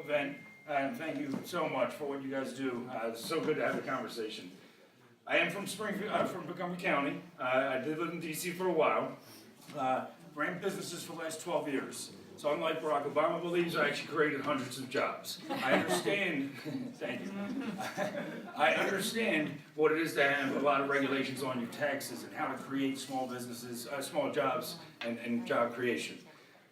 event, and thank you so much for what you guys do. It's so good to have a conversation. I am from Springfield, from Montgomery County. I did live in DC for a while. Ran businesses for the last 12 years. So unlike Barack Obama believes, I actually created hundreds of jobs. I understand, thank you. I understand what it is to have a lot of regulations on your taxes and how to create small businesses, small jobs, and job creation.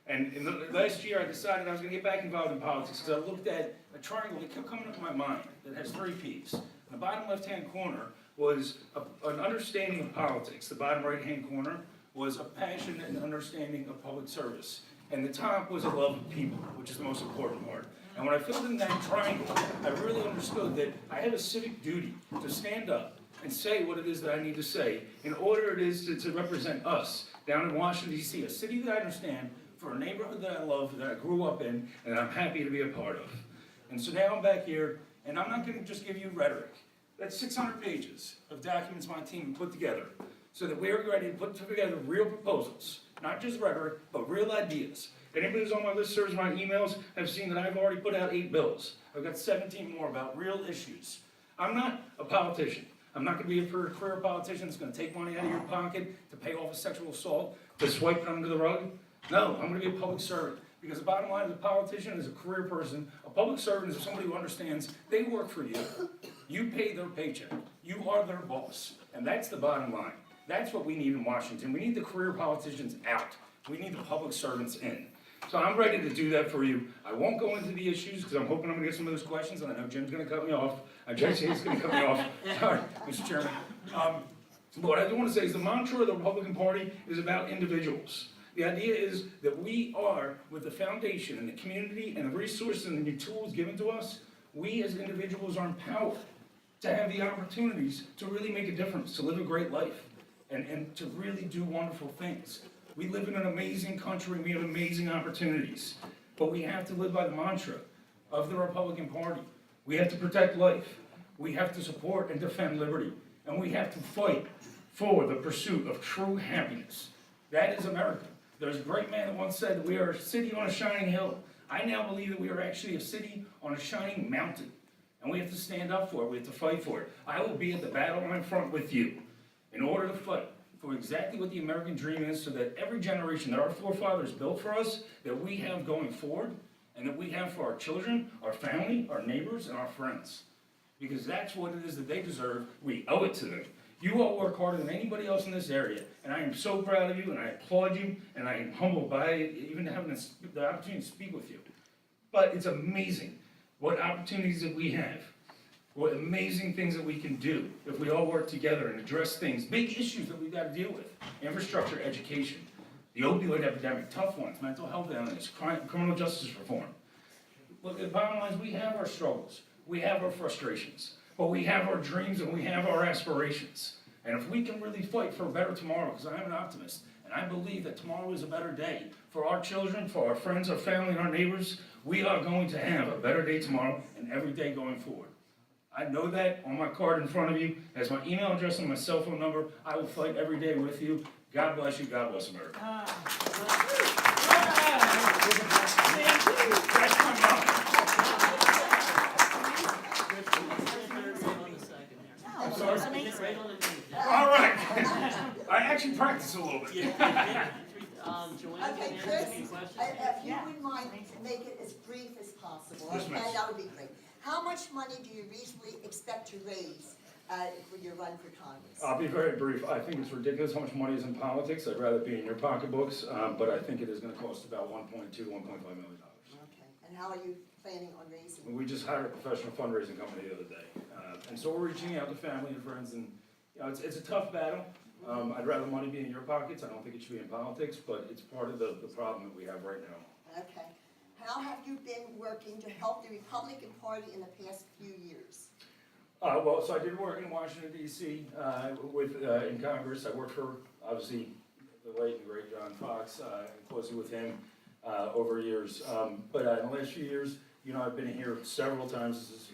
And in the last year, I decided I was going to get back involved in politics because I looked at a triangle that kept coming up in my mind that has 3 P's. In the bottom left-hand corner was an understanding of politics. The bottom right-hand corner was a passion and understanding of public service. And the top was a love of people, which is the most important part. And when I filled in that triangle, I really understood that I have a civic duty to stand up and say what it is that I need to say in order it is to represent us down in Washington, D.C., a city that I understand, for a neighborhood that I love, that I grew up in, and that I'm happy to be a part of. And so now I'm back here, and I'm not going to just give you rhetoric. That's 600 pages of documents my team put together so that we're ready to put together real proposals, not just rhetoric, but real ideas. Anybody who's on my listservs, my emails, have seen that I've already put out 8 bills. I've got 17 more about real issues. I'm not a politician. I'm not going to be a career politician that's going to take money out of your pocket to pay off a sexual assault, to swipe it under the rug. No, I'm going to be a public servant. Because the bottom line is a politician is a career person. A public servant is somebody who understands they work for you. You pay their paycheck. You are their boss. And that's the bottom line. That's what we need in Washington. We need the career politicians out. We need the public servants in. So I'm ready to do that for you. I won't go into the issues because I'm hoping I'm going to get some of those questions, and I know Jim's going to cut me off. Jesse is going to cut me off. Sorry, Mr. Chairman. But what I do want to say is the mantra of the Republican Party is about individuals. The idea is that we are, with the foundation and the community and the resources and the tools given to us, we as individuals are empowered to have the opportunities to really make a difference, to live a great life, and to really do wonderful things. We live in an amazing country, and we have amazing opportunities, but we have to live by the mantra of the Republican Party. We have to protect life, we have to support and defend liberty, and we have to fight for the pursuit of true happiness. That is America. There's a great man that once said that we are a city on a shining hill. I now believe that we are actually a city on a shining mountain, and we have to stand up for it, we have to fight for it. I will be at the battle line front with you in order to fight for exactly what the American dream is, so that every generation that our forefathers built for us, that we have going forward, and that we have for our children, our family, our neighbors, and our friends. Because that's what it is that they deserve. We owe it to them. You all work harder than anybody else in this area, and I am so proud of you, and I applaud you, and I am humbled by even having the opportunity to speak with you. But it's amazing what opportunities that we have, what amazing things that we can do if we all work together and address things, big issues that we've got to deal with. Infrastructure, education, the opioid epidemic, tough ones, mental health illness, criminal justice reform. Look, the bottom line is we have our struggles, we have our frustrations, but we have our dreams and we have our aspirations. And if we can really fight for a better tomorrow, because I'm an optimist, and I believe that tomorrow is a better day for our children, for our friends, our family, and our neighbors, we are going to have a better day tomorrow and every day going forward. I know that on my card in front of you, has my email address and my cell phone number. I will fight every day with you. God bless you. God bless America. That's my mom. I'm sorry. All right. I actually practiced a little bit. Okay, Chris, if you wouldn't mind, make it as brief as possible. Yes, Okay, ma'am. that would be great. How much money do you reasonably expect to raise for your run for Congress? I'll be very brief. I think it's ridiculous how much money is in politics. I'd rather be in your pocketbooks, but I think it is going to cost about $1.2, $1.5 million. Okay, and how are you planning on raising? We just hired a professional fundraising company the other day, and so we're reaching out to family and friends, and you know, it's a tough battle. I'd rather money be in your pockets. I don't think it should be in politics, but it's part of the problem that we have right now. Okay. How have you been working to help the Republican Party in the past few years? Well, so I did work in Washington, D.C. In Congress. I worked for, obviously, the late and great John Fox, closely with him over years. But in the last few years, you know, I've been here several times.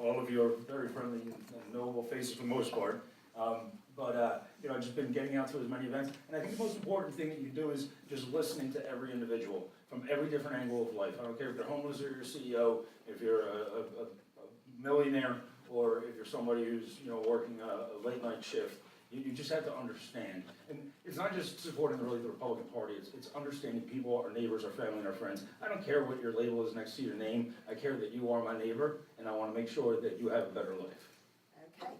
All of you are very friendly and knowable faces for the most part. You know, I've just been getting out to as many events. And I think the most important thing that you do is just listening to every individual. from every different angle of life. I don't care if you're homeless or you're a CEO, if you're a millionaire, or if you're somebody who's, you know, working a late night shift. You just have to understand. And it's not just supporting the Republican Party, it's understanding people, our neighbors, our family, and our friends. I don't care what your label is next to your name. I care that you are my neighbor, and I want to make sure that you have a better life. Okay.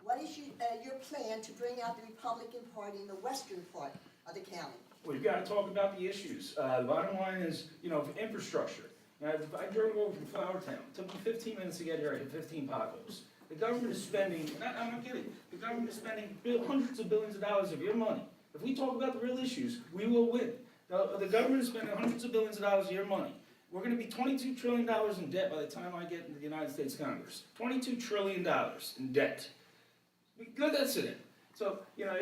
What is your plan to bring out the Republican Party in the western part of the county? We've got to talk about the issues. The bottom line is, you know, infrastructure. Now, if I drove over from Flowertown. It took me 15 minutes to get here. I hit 15 potholes. The government is spending, and I'm not kidding, the government is spending hundreds of billions of dollars of your money. If we talk about the real issues, we will win. The government is spending hundreds of billions of dollars of your money. We're going to be $22 trillion in debt by the time I get into the United States Congress. $22 trillion in debt. Let that sit in. So, you know,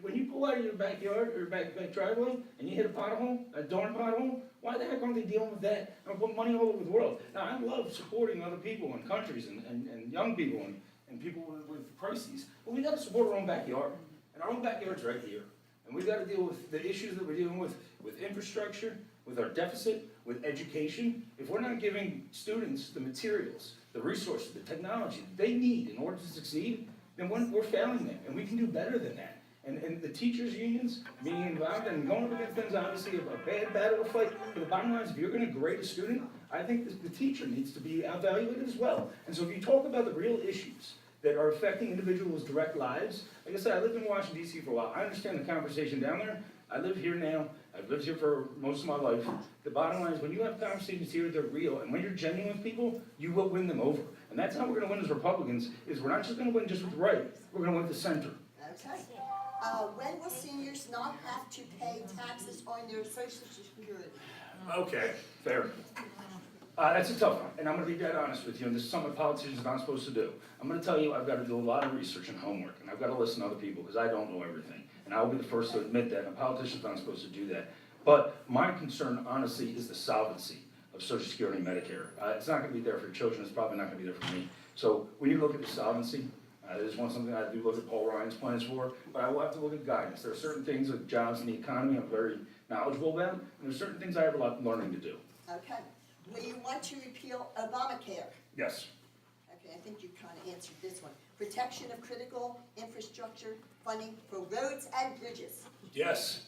when you pull out of your backyard or back driveway and you hit a pothole, a darn pothole, why the heck aren't they dealing with that? And put money all over the world. Now, I love supporting other people and countries and young people and people with crises, but we got to support our own backyard. And our own backyard's right here. And we've got to deal with the issues that we're dealing with infrastructure, with our deficit, with education. If we're not giving students the materials, the resources, the technology that they need in order to succeed, then we're failing them, and we can do better than that. And the teachers' unions being involved and going up against things, obviously, a bad battle to fight. But the bottom line is, if you're going to grade a student, I think the teacher needs to be evaluated as well. And so if you talk about the real issues that are affecting individuals' direct lives, like I said, I lived in Washington, D.C. for a while. I understand the conversation down there. I live here now. I've lived here for most of my life. The bottom line is, when you have conversations here, they're real. And when you're genuine with people, you will win them over. And that's how we're going to win as Republicans, is we're not just going to win just with the right. We're going to win with the center. Okay. When will seniors not have to pay taxes on their Social Security? Okay, fair. That's a tough one, and I'm going to be dead honest with you, and this is something politicians are not supposed to do. I'm going to tell you I've got to do a lot of research and homework, and I've got to listen to other people, because I don't know everything. And I'll be the first to admit that, and a politician's not supposed to do that. But my concern, honestly, is the solvency of Social Security and Medicare. It's not going to be there for your children, it's probably not going to be there for me. So when you look at the solvency, this is something I do look at Paul Ryan's plans for, but I will have to look at guidance. There are certain things with jobs and the economy I'm very knowledgeable about, and there's certain things I have a lot of learning to do. Okay. Will you want to repeal Obamacare? Yes. Okay, I think you kind of answered this one. Protection of critical infrastructure funding for roads and bridges. Yes.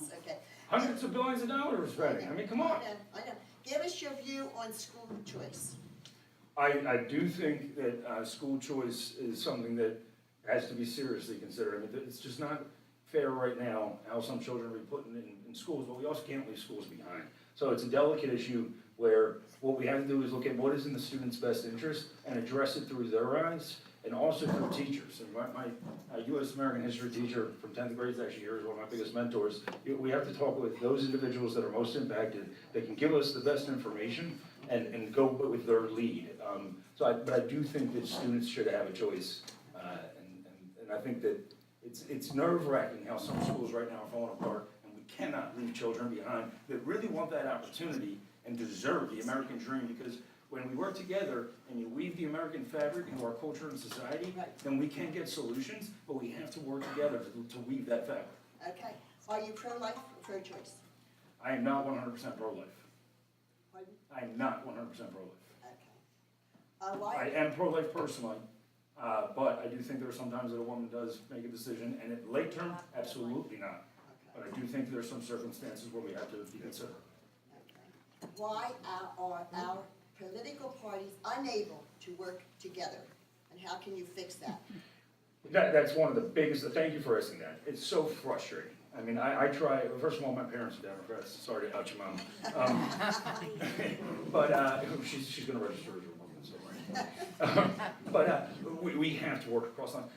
Yes, okay. Hundreds of billions of dollars, Freddie. I mean, come on. I know. Give us your view on school choice. I do think that school choice is something that has to be seriously considered. I mean, it's just not fair right now how some children are put in schools, but we also can't leave schools behind. So it's a delicate issue where what we have to do is look at what is in the student's best interest and address it through their eyes and also through teachers. And my U.S. American history teacher from 10th grade is actually here, is one of my biggest mentors. We have to talk with those individuals that are most impacted, that can give us the best information and go with their lead. But I do think that students should have a choice, and I think that it's nerve-wracking how some schools right now are falling apart, and we cannot leave children behind that really want that opportunity and deserve the American dream, because when we work together and you weave the American fabric into our culture and society, then we can get solutions, but we have to work together to weave that fabric. Okay. Are you pro-life or pro-choice? I am not 100% pro-life. Pardon? I am not 100% pro-life. Okay. Why? I am pro-life personally, but I do think there are some times that a woman does make a decision, and at late term, absolutely not. Okay. But I do think there are some circumstances where we have to be considerate. Okay. Why are our political parties unable to work together? And how can you fix that? That's one of the biggest, thank you for asking that. It's so frustrating. I mean, I try, first of all, my parents are Democrats, sorry to out your mom. But she's gonna register as a Republican somewhere. But we have to work across lines.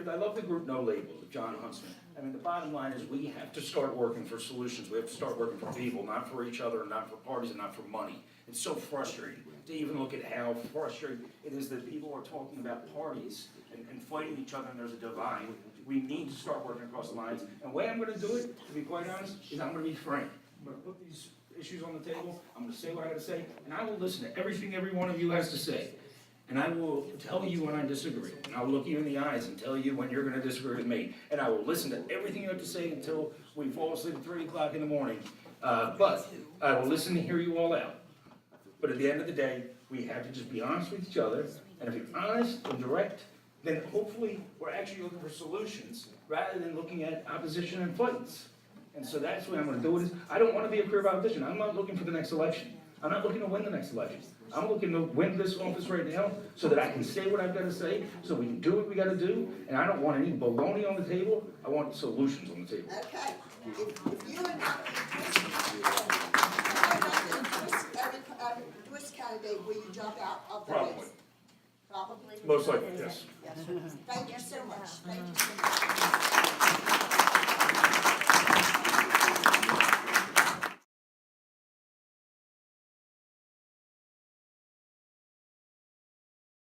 I love the group No Labels of John Huntsman. I mean, the bottom line is we have to start working for solutions. We have to start working for people, not for each other, not for parties, and not for money. It's so frustrating to even look at how frustrating it is that people are talking about parties and fighting each other, and there's a divide. We need to start working across the lines. And the way I'm going to do it, to be quite honest, is I'm going to be frank. I'm going to put these issues on the table. I'm going to say what I got to say, and I will listen to everything every one of you has to say. And I will tell you when I disagree. And I will look you in the eyes and tell you when you're going to disagree with me. And I will listen to everything you have to say until we fall asleep at 3 o'clock in the morning. But I will listen and hear you all out. But at the end of the day, we have to just be honest with each other, and if you're honest and direct, then hopefully we're actually looking for solutions, rather than looking at opposition and fights. And so that's what I'm gonna do is, I don't wanna be a career politician, I'm not looking for the next election. I'm not looking to win the next election. I'm looking to win this office right now, so that I can say what I've gotta say, so we can do what we gotta do, and I don't want any baloney on the table, I want solutions on the table. Okay, if you are not the Kris candidate, will you drop out of the Probably. race? Probably? Most likely, yes. Yes. Thank you so much. Thank you so much.